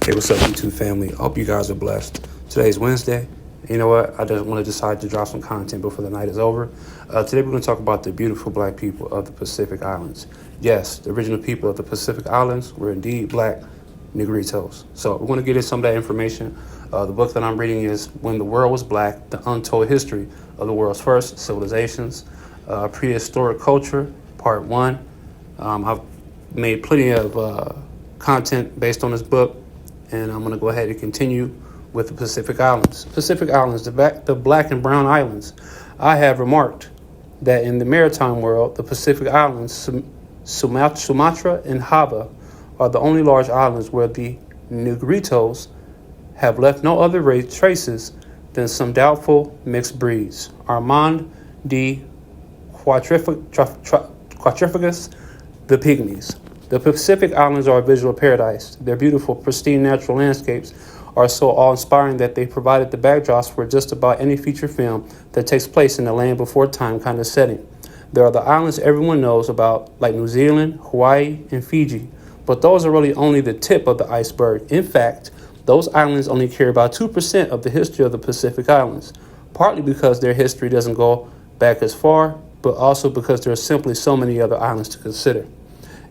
Hey, what's up, YouTube family? I hope you guys are blessed. Today's Wednesday. You know what? I just want to decide to drop some content before the night is over. Today we're going to talk about the beautiful black people of the Pacific Islands. Yes, the original people of the Pacific Islands were indeed black Negritos. So we're going to get into some of that information. The book that I'm reading is When the World Was Black, The Untold History of the World's First Civilizations, Prehistoric Culture, Part 1. I've made plenty of content based on this book, and I'm going to go ahead and continue with the Pacific Islands. Pacific Islands, the black and brown islands. I have remarked that in the maritime world, the Pacific Islands, Sumatra and Java, are the only large islands where the Negritos have left no other traces than some doubtful mixed breeds. Armand de Quatrefagus, the Pygmies. The Pacific Islands are a visual paradise. Their beautiful, pristine natural landscapes are so awe-inspiring that they provided the backdrops for just about any feature film that takes place in the land before time kind of setting. There are the islands everyone knows about, like New Zealand, Hawaii, and Fiji, but those are really only the tip of the iceberg. In fact, those islands only carry about 2% of the history of the Pacific Islands, partly because their history doesn't go back as far, but also because there are simply so many other islands to consider.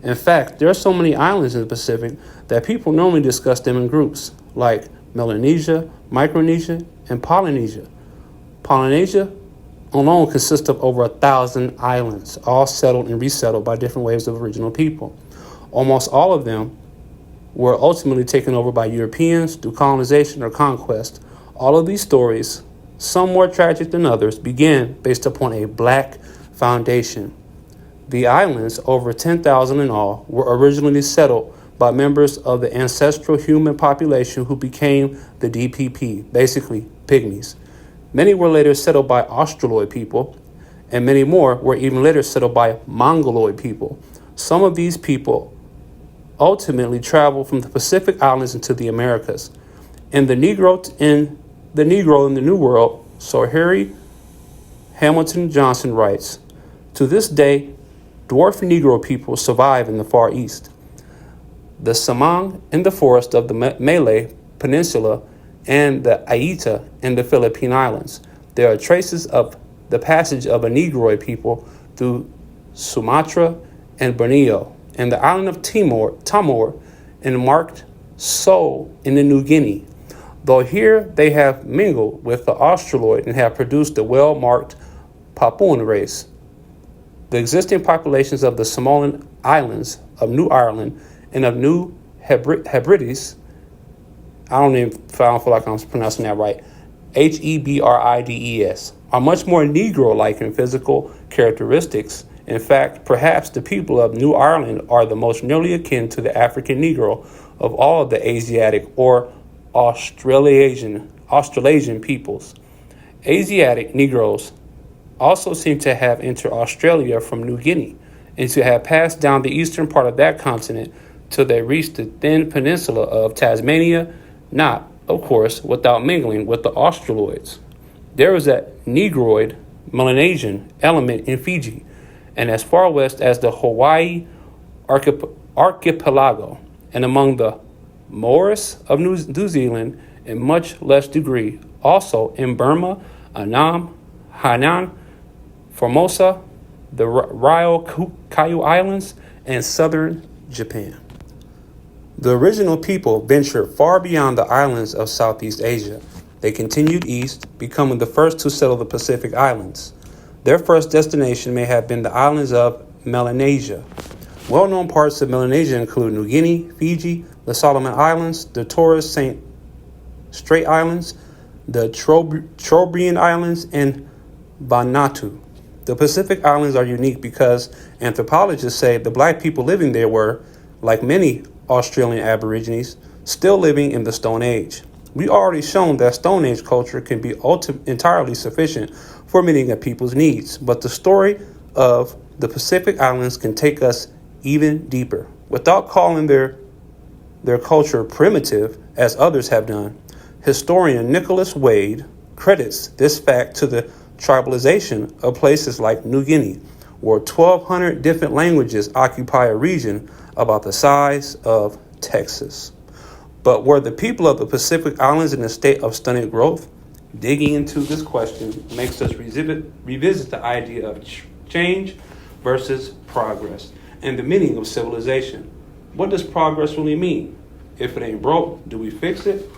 In fact, there are so many islands in the Pacific that people normally discuss them in groups, like Melanesia, Micronesia, and Polynesia. Polynesia alone consists of over 1,000 islands, all settled and resettled by different waves of original people. Almost all of them were ultimately taken over by Europeans through colonization or conquest. All of these stories, some more tragic than others, begin based upon a black foundation. The islands, over 10,000 in all, were originally settled by members of the ancestral human population who became the DPP, basically pygmies. Many were later settled by Australoid people, and many more were even later settled by Mongoloid people. Some of these people ultimately traveled from the Pacific Islands into the Americas. In the Negro in the New World, Sir Harry Hamilton Johnson writes, "To this day, dwarf Negro people survive in the Far East. The Samang in the forest of the Malay Peninsula and the Aita in the Philippine Islands. There are traces of the passage of a Negroid people through Sumatra and Borneo, and the island of Timor and marked Seoul in the New Guinea. Though here they have mingled with the Australoid and have produced a well-marked Papuan race. The existing populations of the Samoan Islands, of New Ireland, and of New Hebrides, I don't feel like I'm pronouncing that right, Hebrides, are much more Negro-like in physical characteristics. In fact, perhaps the people of New Ireland are the most nearly akin to the African Negro of all of the Asiatic or Australasian peoples. Asiatic Negroes also seem to have entered Australia from New Guinea and to have passed down the eastern part of that continent till they reached the thin peninsula of Tasmania, not, of course, without mingling with the Australoids. There is a Negroid Melanesian element in Fiji and as far west as the Hawaii archipelago and among the Maoris of New Zealand in much less degree, also in Burma, Annam, Hainan, Formosa, the Ryukyu Islands, and southern Japan. The original people ventured far beyond the islands of Southeast Asia. They continued east, becoming the first to settle the Pacific Islands. Their first destination may have been the islands of Melanesia. Well-known parts of Melanesia include New Guinea, Fiji, the Solomon Islands, the Torres Strait Islands, the Trobriand Islands, and Vanuatu. The Pacific Islands are unique because anthropologists say the black people living there were, like many Australian Aborigines, still living in the Stone Age. We already shown that Stone Age culture can be entirely sufficient for meeting a people's needs, but the story of the Pacific Islands can take us even deeper. Without calling their culture primitive, as others have done, historian Nicholas Wade credits this fact to the tribalization of places like New Guinea, where 1,200 different languages occupy a region about the size of Texas. But were the people of the Pacific Islands in a state of stunted growth? Digging into this question makes us revisit the idea of change versus progress and the meaning of civilization. What does progress really mean? If it ain't broke, do we fix it?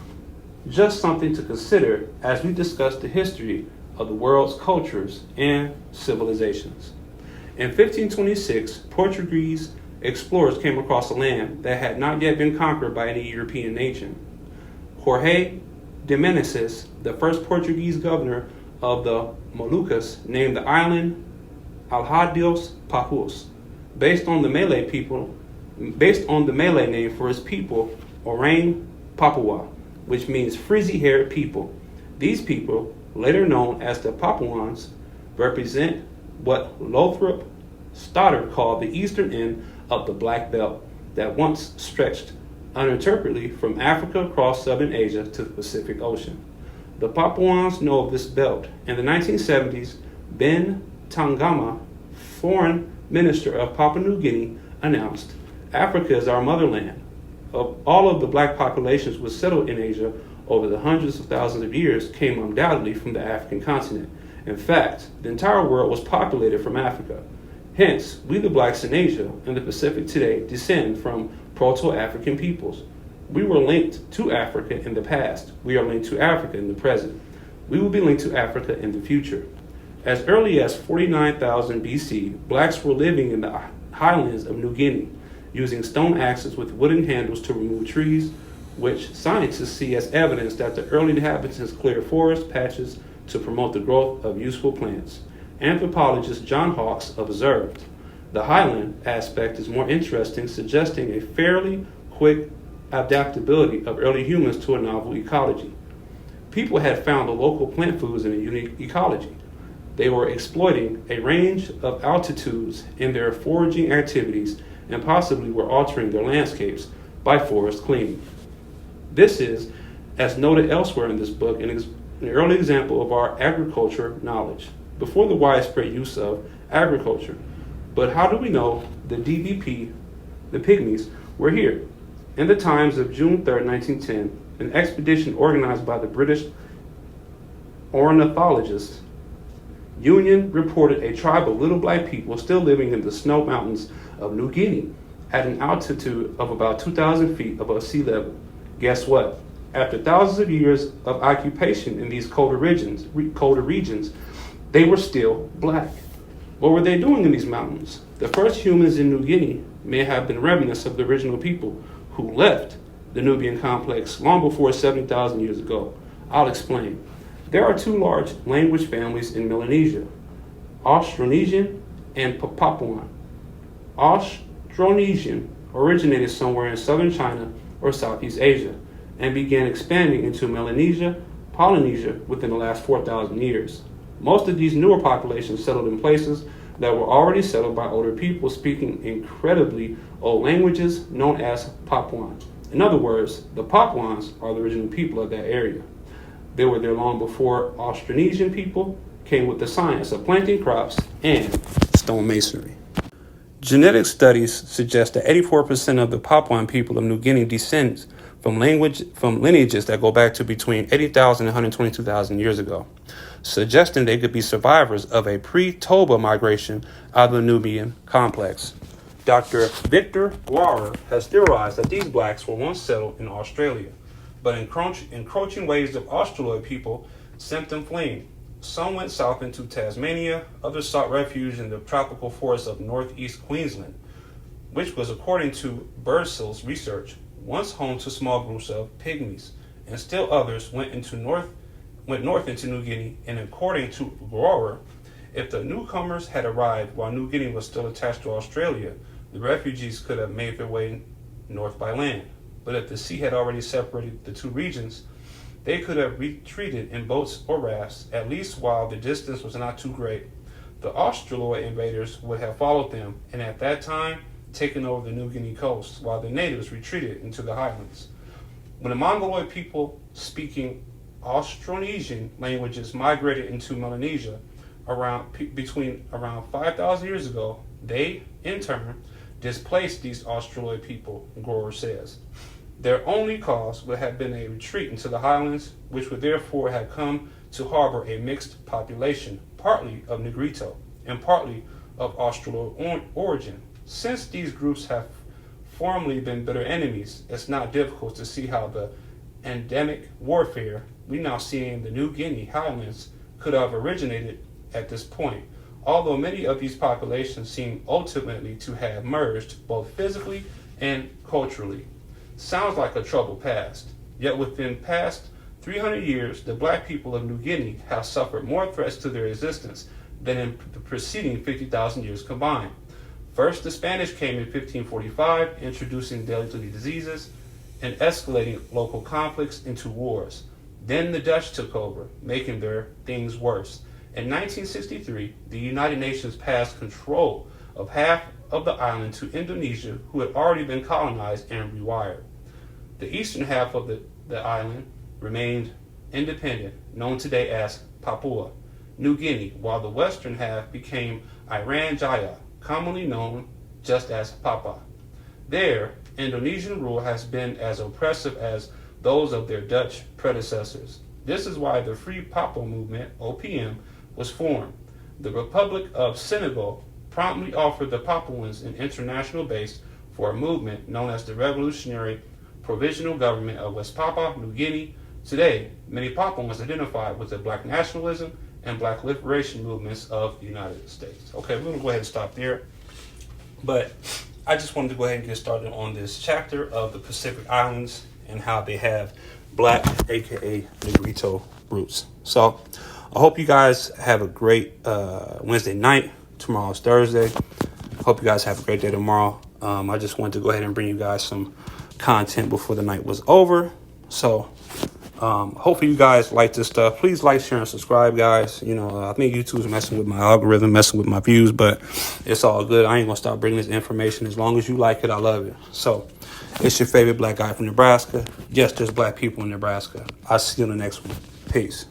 Just something to consider as we discuss the history of the world's cultures and civilizations. In 1526, Portuguese explorers came across a land that had not yet been conquered by any European nation. Jorge de Menezes, the first Portuguese governor of the Moluccas, named the island Alhadios Papus, based on the Malay name for his people, Orang Papua, which means frizzy-haired people. These people, later known as the Papuans, represent what Lothrop Stoddard called the eastern end of the Black Belt that once stretched uninterruptedly from Africa across southern Asia to the Pacific Ocean. The Papuans know of this belt. In the 1970s, Ben Tangama, foreign minister of Papua New Guinea, announced, "Africa is our motherland." Of all of the black populations which settled in Asia over the hundreds of thousands of years came undoubtedly from the African continent. In fact, the entire world was populated from Africa. Hence, we the blacks in Asia and the Pacific today descend from Proto-African peoples. We were linked to Africa in the past. We are linked to Africa in the present. We will be linked to Africa in the future. As early as 49,000 BC, blacks were living in the highlands of New Guinea, using stone axes with wooden handles to remove trees, which scientists see as evidence that the early inhabitants cleared forest patches to promote the growth of useful plants. Anthropologist John Hawkes observed, the highland aspect is more interesting, suggesting a fairly quick adaptability of early humans to a novel ecology. People had found the local plant foods in a unique ecology. They were exploiting a range of altitudes in their foraging activities and possibly were altering their landscapes by forest cleaning. This is, as noted elsewhere in this book, an early example of our agriculture knowledge, before the widespread use of agriculture. But how do we know the DBP, the Pygmies, were here? In the Times of June 3, 1910, an expedition organized by the British Ornithologists Union reported a tribe of little black people still living in the snow mountains of New Guinea at an altitude of about 2,000 feet above sea level. Guess what? After thousands of years of occupation in these colder regions, they were still black. What were they doing in these mountains? The first humans in New Guinea may have been remnants of the original people who left the Nubian complex long before 70,000 years ago. I'll explain. There are two large language families in Melanesia, Austronesian and Papuan. Austronesian originated somewhere in southern China or Southeast Asia and began expanding into Melanesia, Polynesia within the last 4,000 years. Most of these newer populations settled in places that were already settled by older people speaking incredibly old languages known as Papuan. In other words, the Papuans are the original people of that area. They were there long before Austronesian people came with the science of planting crops and stonemasonry. Genetic studies suggest that 84% of the Papuan people of New Guinea descend from lineages that go back to between 80,000 and 122,000 years ago, suggesting they could be survivors of a pre-Toba migration out of the Nubian complex. Dr. Victor Guara has theorized that these blacks were once settled in Australia, but encroaching waves of Australoid people sent them fleeing. Some went south into Tasmania, others sought refuge in the tropical forests of northeast Queensland, which was, according to Birdseal's research, once home to small groups of pygmies, and still others went north into New Guinea, and according to Grower, if the newcomers had arrived while New Guinea was still attached to Australia, the refugees could have made their way north by land. But if the sea had already separated the two regions, they could have retreated in boats or rafts, at least while the distance was not too great. The Australoid invaders would have followed them, and at that time, taken over the New Guinea coast, while the natives retreated into the highlands. When the Mongoloid people speaking Austronesian languages migrated into Melanesia between around 5,000 years ago, they, in turn, displaced these Australoid people, Grower says. Their only cause would have been a retreat into the highlands, which would therefore have come to harbor a mixed population, partly of Negrito and partly of Australo origin. Since these groups have formerly been bitter enemies, it's not difficult to see how the endemic warfare we now see in the New Guinea highlands could have originated at this point, although many of these populations seem ultimately to have merged both physically and culturally. Sounds like a troubled past, yet within past 300 years, the black people of New Guinea have suffered more threats to their existence than in the preceding 50,000 years combined. First, the Spanish came in 1545, introducing deadly diseases and escalating local conflicts into wars. Then the Dutch took over, making their things worse. In 1963, the United Nations passed control of half of the island to Indonesia, who had already been colonized and rewired. The eastern half of the island remained independent, known today as Papua New Guinea, while the western half became Irian Jaya, commonly known just as Papa. There, Indonesian rule has been as oppressive as those of their Dutch predecessors. This is why the Free Papua Movement, OPM, was formed. The Republic of Senegal promptly offered the Papuans an international base for a movement known as the Revolutionary Provisional Government of West Papua New Guinea. Today, many Papuans identify with the black nationalism and black liberation movements of the United States. Okay, we're going to go ahead and stop there. But I just wanted to go ahead and get started on this chapter of the Pacific Islands and how they have black, aka Negrito, roots. So I hope you guys have a great Wednesday night. Tomorrow's Thursday. Hope you guys have a great day tomorrow. I just wanted to go ahead and bring you guys some content before the night was over. So hopefully you guys like this stuff. Please like, share, and subscribe, guys. You know, I think YouTube's messing with my algorithm, messing with my views, but it's all good. I ain't gonna stop bringing this information. As long as you like it, I love it. So it's your favorite black guy from Nebraska. Yes, there's black people in Nebraska. I'll see you in the next one. Peace.